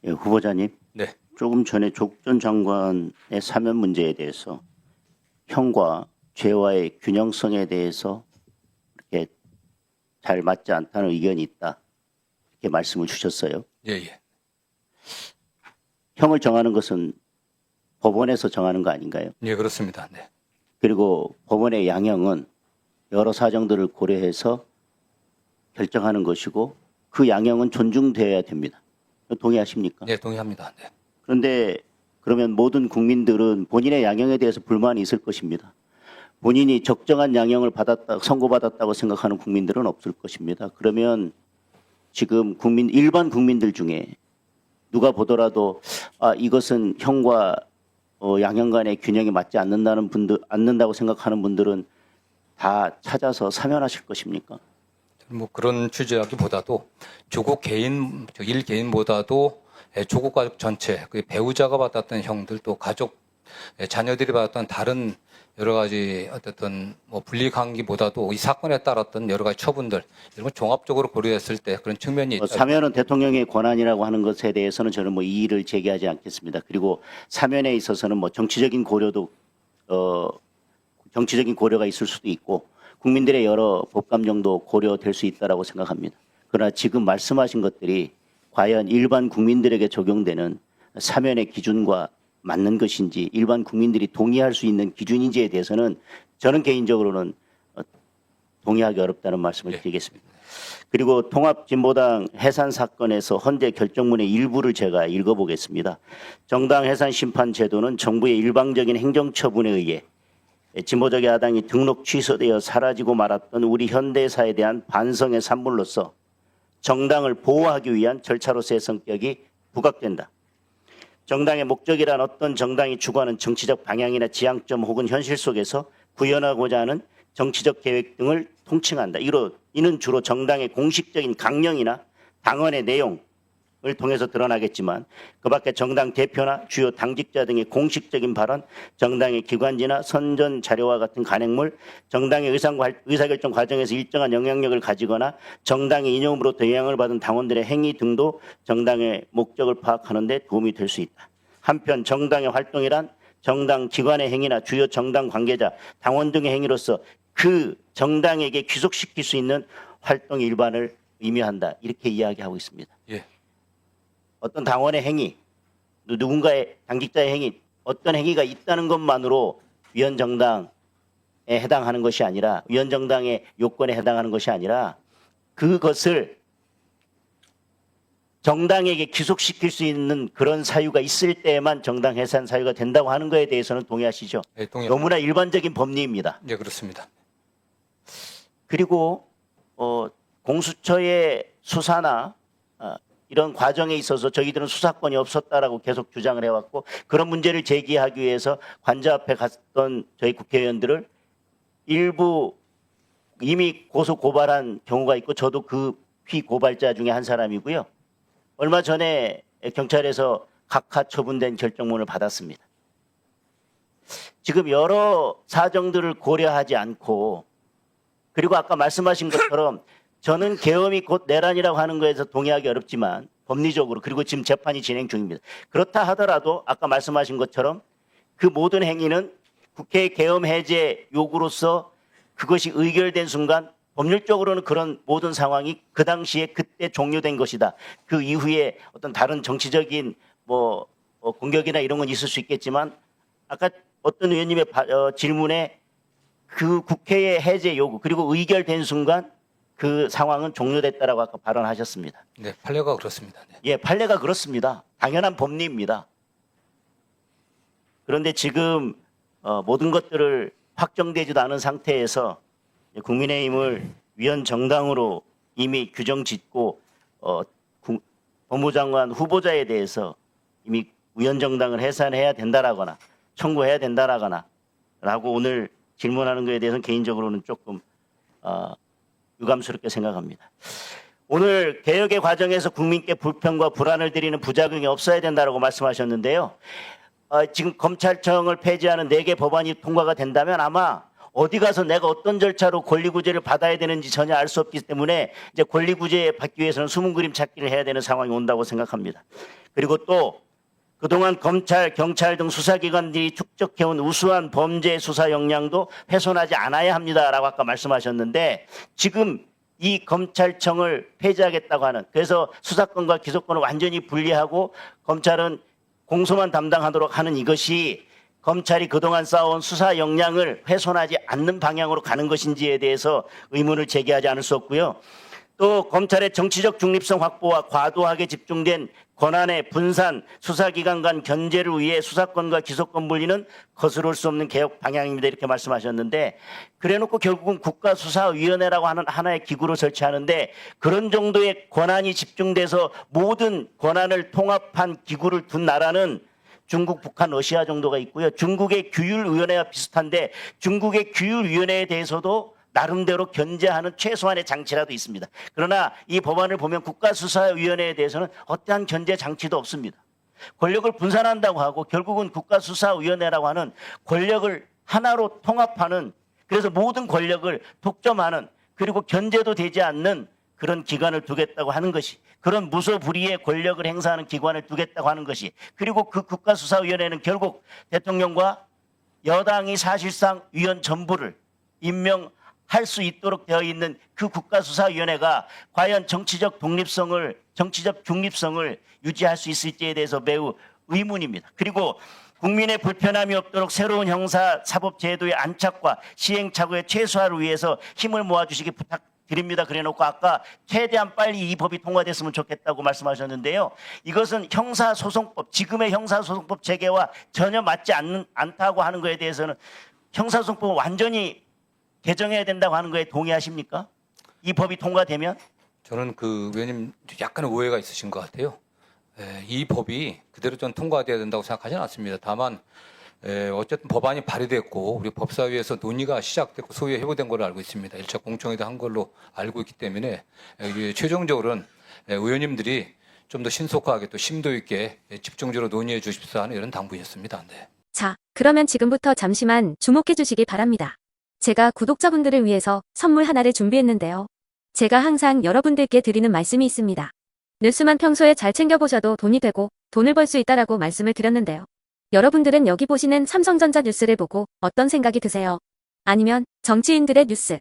예, 후보자님, 네. 조금 전에 조국 전 장관의 사면 문제에 대해서 형과 죄와의 균형성에 대해서 이렇게 잘 맞지 않다는 의견이 있다. 이렇게 말씀을 주셨어요. 예, 예. 형을 정하는 것은 법원에서 정하는 거 아닌가요? 예, 그렇습니다. 네. 그리고 법원의 양형은 여러 사정들을 고려해서 결정하는 것이고 그 양형은 존중되어야 됩니다. 동의하십니까? 예, 동의합니다. 네. 그런데 그러면 모든 국민들은 본인의 양형에 대해서 불만이 있을 것입니다. 본인이 적정한 양형을 선고받았다고 생각하는 국민들은 없을 것입니다. 그러면 지금 일반 국민들 중에 누가 보더라도 이것은 형과 양형 간의 균형이 맞지 않는다고 생각하는 분들은 다 찾아서 사면하실 것입니까? 뭐 그런 취지라기보다도 조국 개인, 일 개인보다도 조국 가족 전체, 그 배우자가 받았던 형들 또 가족, 자녀들이 받았던 다른 여러 가지 어쨌든 뭐 분리관계보다도 이 사건에 따랐던 여러 가지 처분들 이런 걸 종합적으로 고려했을 때 그런 측면이 사면은 대통령의 권한이라고 하는 것에 대해서는 저는 뭐 이의를 제기하지 않겠습니다. 그리고 사면에 있어서는 뭐 정치적인 고려가 있을 수도 있고 국민들의 여러 법감정도 고려될 수 있다라고 생각합니다. 그러나 지금 말씀하신 것들이 과연 일반 국민들에게 적용되는 사면의 기준과 맞는 것인지 일반 국민들이 동의할 수 있는 기준인지에 대해서는 저는 개인적으로는 동의하기 어렵다는 말씀을 드리겠습니다. 그리고 통합진보당 해산 사건에서 헌재 결정문의 일부를 제가 읽어보겠습니다. 정당 해산 심판 제도는 정부의 일방적인 행정처분에 의해 진보적 야당이 등록 취소되어 사라지고 말았던 우리 현대사에 대한 반성의 산물로서 정당을 보호하기 위한 절차로서의 성격이 부각된다. 정당의 목적이란 어떤 정당이 추구하는 정치적 방향이나 지향점 혹은 현실 속에서 구현하고자 하는 정치적 계획 등을 통칭한다. 이는 주로 정당의 공식적인 강령이나 당원의 내용을 통해서 드러나겠지만 그 밖에 정당 대표나 주요 당직자 등의 공식적인 발언, 정당의 기관지나 선전 자료와 같은 간행물, 정당의 의사결정 과정에서 일정한 영향력을 가지거나 정당의 이념으로부터 영향을 받은 당원들의 행위 등도 정당의 목적을 파악하는 데 도움이 될 수 있다. 한편 정당의 활동이란 정당 기관의 행위나 주요 정당 관계자, 당원 등의 행위로서 그 정당에게 귀속시킬 수 있는 활동 일반을 의미한다. 이렇게 이야기하고 있습니다. 예. 어떤 당원의 행위, 누군가의 당직자의 행위, 어떤 행위가 있다는 것만으로 위헌정당에 해당하는 것이 아니라 위헌정당의 요건에 해당하는 것이 아니라 그것을 정당에게 귀속시킬 수 있는 그런 사유가 있을 때에만 정당 해산 사유가 된다고 하는 것에 대해서는 동의하시죠? 예, 동의합니다. 너무나 일반적인 법리입니다. 예, 그렇습니다. 그리고 공수처의 수사나 이런 과정에 있어서 저희들은 수사권이 없었다라고 계속 주장을 해왔고 그런 문제를 제기하기 위해서 관저 앞에 갔던 저희 국회의원들을 일부 이미 고소 고발한 경우가 있고 저도 그 피고발자 중에 한 사람이고요. 얼마 전에 경찰에서 각하 처분된 결정문을 받았습니다. 지금 여러 사정들을 고려하지 않고 그리고 아까 말씀하신 것처럼 저는 계엄이 곧 내란이라고 하는 거에서 동의하기 어렵지만 법리적으로 그리고 지금 재판이 진행 중입니다. 그렇다 하더라도 아까 말씀하신 것처럼 그 모든 행위는 국회의 계엄 해제 요구로서 그것이 의결된 순간 법률적으로는 그런 모든 상황이 그 당시에 그때 종료된 것이다. 그 이후에 어떤 다른 정치적인 공격이나 이런 건 있을 수 있겠지만 아까 어떤 의원님의 질문에 그 국회의 해제 요구 그리고 의결된 순간 그 상황은 종료됐다라고 아까 발언하셨습니다. 네, 판례가 그렇습니다. 네. 예, 판례가 그렇습니다. 당연한 법리입니다. 그런데 지금 모든 것들을 확정되지도 않은 상태에서 국민의힘을 위헌정당으로 이미 규정짓고 법무장관 후보자에 대해서 이미 위헌정당을 해산해야 된다라거나 청구해야 된다라거나 라고 오늘 질문하는 것에 대해서는 개인적으로는 조금 유감스럽게 생각합니다. 오늘 개혁의 과정에서 국민께 불편과 불안을 드리는 부작용이 없어야 된다고 말씀하셨는데요. 지금 검찰청을 폐지하는 4개 법안이 통과가 된다면 아마 어디 가서 내가 어떤 절차로 권리구제를 받아야 되는지 전혀 알 수 없기 때문에 이제 권리구제 받기 위해서는 숨은 그림 찾기를 해야 되는 상황이 온다고 생각합니다. 그리고 또 그동안 검찰, 경찰 등 수사기관들이 축적해온 우수한 범죄 수사 역량도 훼손하지 않아야 합니다라고 아까 말씀하셨는데 지금 이 검찰청을 폐지하겠다고 하는, 그래서 수사권과 기소권을 완전히 분리하고 검찰은 공소만 담당하도록 하는 이것이 검찰이 그동안 쌓아온 수사 역량을 훼손하지 않는 방향으로 가는 것인지에 대해서 의문을 제기하지 않을 수 없고요. 또 검찰의 정치적 중립성 확보와 과도하게 집중된 권한의 분산, 수사기관 간 견제를 위해 수사권과 기소권 분리는 거스를 수 없는 개혁 방향입니다. 이렇게 말씀하셨는데, 그래놓고 결국은 국가수사위원회라고 하는 하나의 기구를 설치하는데 그런 정도의 권한이 집중돼서 모든 권한을 통합한 기구를 둔 나라는 중국, 북한, 러시아 정도가 있고요. 중국의 규율위원회와 비슷한데 중국의 규율위원회에 대해서도 나름대로 견제하는 최소한의 장치라도 있습니다. 그러나 이 법안을 보면 국가수사위원회에 대해서는 어떠한 견제 장치도 없습니다. 권력을 분산한다고 하고 결국은 국가수사위원회라고 하는 권력을 하나로 통합하는, 그래서 모든 권력을 독점하는, 그리고 견제도 되지 않는 그런 기관을 두겠다고 하는 것이, 그런 무소불위의 권력을 행사하는 기관을 두겠다고 하는 것이, 그리고 그 국가수사위원회는 결국 대통령과 여당이 사실상 위원 전부를 임명할 수 있도록 되어 있는 그 국가수사위원회가 과연 정치적 독립성을, 정치적 중립성을 유지할 수 있을지에 대해서 매우 의문입니다. 그리고 국민의 불편함이 없도록 새로운 형사사법제도의 안착과 시행착오의 최소화를 위해서 힘을 모아주시기 부탁드립니다. 그래놓고 아까 최대한 빨리 이 법이 통과됐으면 좋겠다고 말씀하셨는데요. 이것은 형사소송법, 지금의 형사소송법 체계와 전혀 맞지 않다고 하는 것에 대해서는 형사소송법을 완전히 개정해야 된다고 하는 거에 동의하십니까? 이 법이 통과되면? 저는 그 의원님 약간의 오해가 있으신 것 같아요. 이 법이 그대로 전 통과돼야 된다고 생각하지는 않습니다. 다만 어쨌든 법안이 발의됐고 우리 법사위에서 논의가 시작됐고 소위 회부된 걸로 알고 있습니다. 1차 공청회도 한 걸로 알고 있기 때문에 최종적으로는 의원님들이 좀 더 신속하게 또 심도 있게 집중적으로 논의해 주십사 하는 이런 당부였습니다. 네. 자, 그러면 지금부터 잠시만 주목해 주시기 바랍니다. 제가 구독자분들을 위해서 선물 하나를 준비했는데요. 제가 항상 여러분들께 드리는 말씀이 있습니다. 뉴스만 평소에 잘 챙겨보셔도 돈이 되고 돈을 벌 수 있다라고 말씀을 드렸는데요. 여러분들은 여기 보시는 삼성전자 뉴스를 보고 어떤 생각이 드세요? 아니면 정치인들의 뉴스,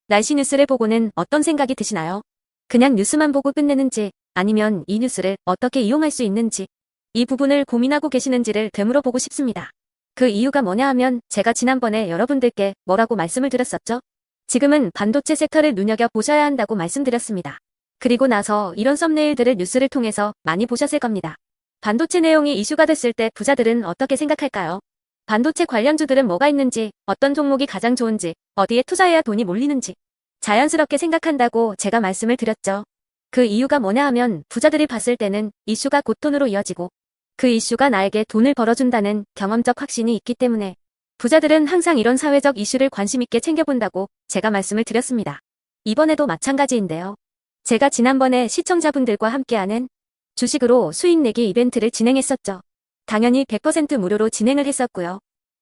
날씨 뉴스를 보고는 어떤 생각이 드시나요? 그냥 뉴스만 보고 끝내는지, 아니면 이 뉴스를 어떻게 이용할 수 있는지, 이 부분을 고민하고 계시는지를 되물어 보고 싶습니다. 그 이유가 뭐냐 하면 제가 지난번에 여러분들께 뭐라고 말씀을 드렸었죠? 지금은 반도체 섹터를 눈여겨보셔야 한다고 말씀드렸습니다. 그리고 나서 이런 썸네일들을 뉴스를 통해서 많이 보셨을 겁니다. 반도체 내용이 이슈가 됐을 때 부자들은 어떻게 생각할까요? 반도체 관련주들은 뭐가 있는지, 어떤 종목이 가장 좋은지, 어디에 투자해야 돈이 몰리는지 자연스럽게 생각한다고 제가 말씀을 드렸죠. 그 이유가 뭐냐 하면 부자들이 봤을 때는 이슈가 곧 돈으로 이어지고 그 이슈가 나에게 돈을 벌어준다는 경험적 확신이 있기 때문에 부자들은 항상 이런 사회적 이슈를 관심 있게 챙겨본다고 제가 말씀을 드렸습니다. 이번에도 마찬가지인데요. 제가 지난번에 시청자분들과 함께하는 주식으로 수익 내기 이벤트를 진행했었죠. 당연히 100% 무료로 진행을 했었고요.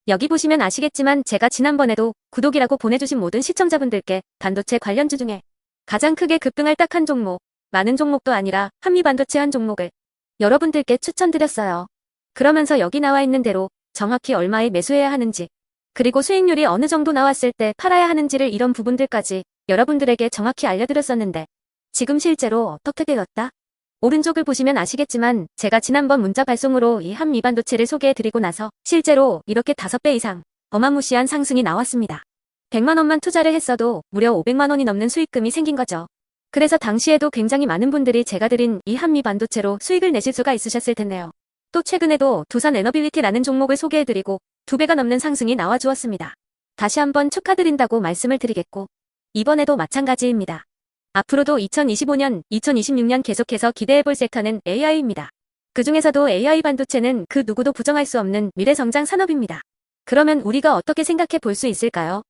여기 보시면 아시겠지만 제가 지난번에도 구독이라고 보내주신 모든 시청자분들께 반도체 관련주 중에 가장 크게 급등할 딱 한 종목, 많은 종목도 아니라 한미반도체 한 종목을 여러분들께 추천드렸어요. 그러면서 여기 나와 있는 대로 정확히 얼마에 매수해야 하는지, 그리고 수익률이 어느 정도 나왔을 때 팔아야 하는지를 이런 부분들까지 여러분들에게 정확히 알려드렸었는데 지금 실제로 어떻게 되었다? 오른쪽을 보시면 아시겠지만 제가 지난번 문자 발송으로 이 한미반도체를 소개해드리고 나서 실제로 이렇게 5배 이상 어마무시한 상승이 나왔습니다. 100만 원만 투자를 했어도 무려 500만 원이 넘는 수익금이 생긴 거죠. 그래서 당시에도 굉장히 많은 분들이 제가 드린 이 한미반도체로 수익을 내실 수가 있으셨을 텐데요. 또 최근에도 두산 에너빌리티라는 종목을 소개해드리고 2배가 넘는 상승이 나와주었습니다. 다시 한번 축하드린다고 말씀을 드리겠고 이번에도 마찬가지입니다. 앞으로도 2025년, 2026년 계속해서 기대해볼 섹터는 AI입니다. 그 중에서도 AI 반도체는 그 누구도 부정할 수 없는 미래성장 산업입니다. 그러면 우리가 어떻게 생각해 볼 수 있을까요?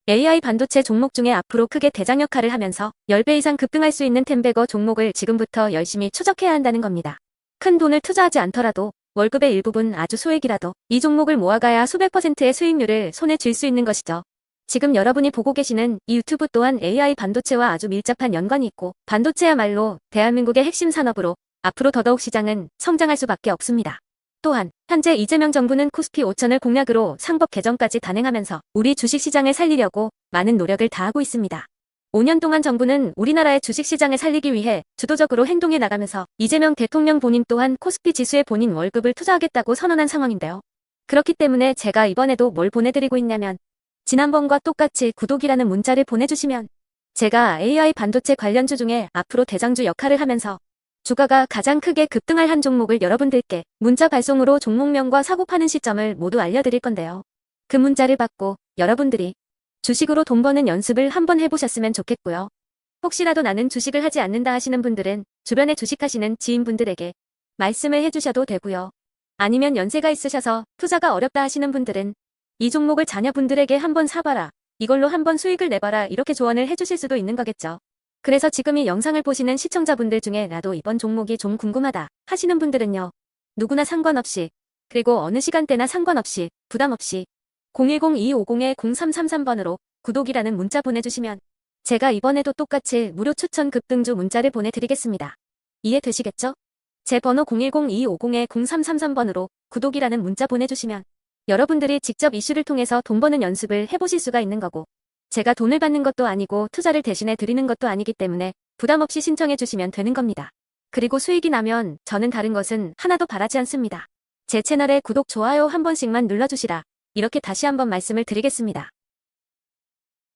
AI 반도체 종목 중에 앞으로 크게 대장 역할을 하면서 10배 이상 급등할 수 있는 템베거 종목을 지금부터 열심히 추적해야 한다는 겁니다. 큰 돈을 투자하지 않더라도 월급의 일부분 아주 소액이라도 이 종목을 모아가야 수백 %의 수익률을 손에 쥘 수 있는 것이죠. 지금 여러분이 보고 계시는 이 유튜브 또한 AI 반도체와 아주 밀접한 연관이 있고 반도체야말로 대한민국의 핵심 산업으로 앞으로 더더욱 시장은 성장할 수밖에 없습니다. 또한 현재 이재명 정부는 코스피 5천을 공약으로 상법 개정까지 단행하면서 우리 주식시장을 살리려고 많은 노력을 다하고 있습니다. 5년 동안 정부는 우리나라의 주식시장을 살리기 위해 주도적으로 행동해 나가면서 이재명 대통령 본인 또한 코스피 지수에 본인 월급을 투자하겠다고 선언한 상황인데요. 그렇기 때문에 제가 이번에도 뭘 보내드리고 있냐면 지난번과 똑같이 구독이라는 문자를 보내주시면 제가 AI 반도체 관련주 중에 앞으로 대장주 역할을 하면서 주가가 가장 크게 급등할 한 종목을 여러분들께 문자 발송으로 종목명과 사고 파는 시점을 모두 알려드릴 건데요. 그 문자를 받고 여러분들이 주식으로 돈 버는 연습을 한번 해보셨으면 좋겠고요. 혹시라도 나는 주식을 하지 않는다 하시는 분들은 주변에 주식하시는 지인분들에게 말씀을 해주셔도 되고요. 아니면 연세가 있으셔서 투자가 어렵다 하시는 분들은 이 종목을 자녀분들에게 한번 사봐라. 이걸로 한번 수익을 내봐라. 이렇게 조언을 해주실 수도 있는 거겠죠. 그래서 지금 이 영상을 보시는 시청자분들 중에 나도 이번 종목이 좀 궁금하다 하시는 분들은요. 누구나 상관없이 그리고 어느 시간대나 상관없이 부담 없이 010-2250-0333번으로 구독이라는 문자 보내주시면 제가 이번에도 똑같이 무료 추천 급등주 문자를 보내드리겠습니다. 이해되시겠죠? 제 번호 010-2250-0333번으로 구독이라는 문자 보내주시면 여러분들이 직접 이슈를 통해서 돈 버는 연습을 해보실 수가 있는 거고 제가 돈을 받는 것도 아니고 투자를 대신해 드리는 것도 아니기 때문에 부담 없이 신청해 주시면 되는 겁니다. 그리고 수익이 나면 저는 다른 것은 하나도 바라지 않습니다. 제 채널에 구독, 좋아요 한 번씩만 눌러주시라. 이렇게 다시 한번 말씀을 드리겠습니다.